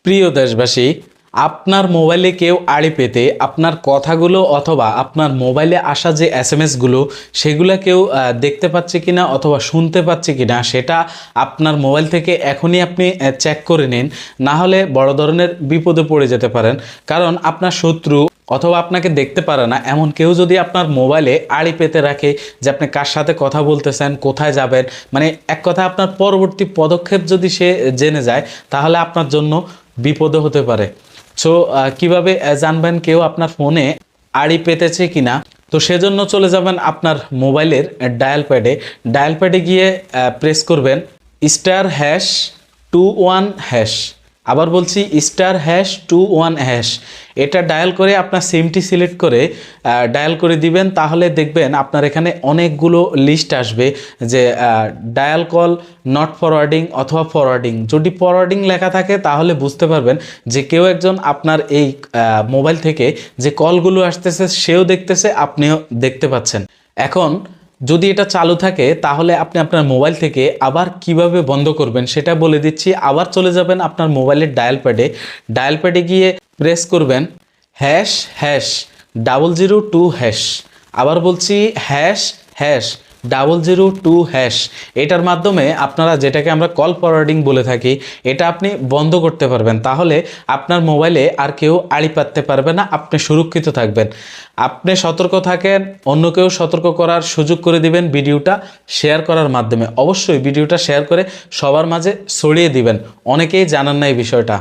প্রিয় দেশবাসী, আপনার মোবাইলে কেউ আড়ি পেতে আপনার কথাগুলো অথবা আপনার মোবাইলে আসা যে এসএমএসগুলো সেগুলো কেউ দেখতে পাচ্ছে কিনা অথবা শুনতে পাচ্ছে কিনা সেটা আপনার মোবাইল থেকে এখনই আপনি চেক করে নিন, না হলে বড় ধরনের বিপদে পড়ে যেতে পারেন। কারণ আপনার শত্রু অথবা আপনাকে দেখতে পারে না এমন কেউ যদি আপনার মোবাইলে আড়ি পেতে রাখে যে আপনি কার সাথে কথা বলতেছেন, কোথায় যাবেন, মানে এক কথা আপনার পরবর্তী পদক্ষেপ যদি সে জেনে যায় তাহলে আপনার জন্য বিপদও হতে পারে। সো কিভাবে জানবেন কেউ আপনার ফোনে আড়ি পেতেছে কিনা? তো সেজন্য চলে যাবেন আপনার মোবাইলের ডায়াল প্যাডে গিয়ে প্রেস করবেন *#21#। আবার বলছি *#21#। এটা ডায়াল করে আপনার সিমটি সিলেক্ট করে ডায়াল করে দিবেন, তাহলে দেখবেন আপনার এখানে অনেকগুলো লিস্ট আসবে যে ডায়াল কল নট ফরওয়ার্ডিং অথবা ফরওয়ার্ডিং। যদি ফরওয়ার্ডিং লেখা থাকে তাহলে বুঝতে পারবেন যে কেউ একজন আপনার এই মোবাইল থেকে যে কলগুলো আসতেছে সেও দেখতেছে, আপনিও দেখতে পাচ্ছেন। এখন যদি এটা চালু থাকে তাহলে আপনি আপনার মোবাইল থেকে আবার কিভাবে বন্ধ করবেন সেটা বলে দিচ্ছি। আবার চলে যাবেন আপনার মোবাইলের ডায়াল প্যাডে গিয়ে প্রেস করবেন #002#। আবার বলছি #002#। এটার মাধ্যমে আপনারা যেটাকে আমরা কল ফরওয়ার্ডিং বলে থাকি এটা আপনি বন্ধ করতে পারবেন। তাহলে আপনার মোবাইলে আর কেউ আড়ি পাততে পারবে না, আপনি সুরক্ষিত থাকবেন। আপনি সতর্ক থাকেন, অন্য কেউ সতর্ক করার সুযোগ করে দিবেন ভিডিওটা শেয়ার করার মাধ্যমে। অবশ্যই ভিডিওটা শেয়ার করে সবার মাঝে ছড়িয়ে দিবেন, অনেকেই জানান না এই বিষয়টা।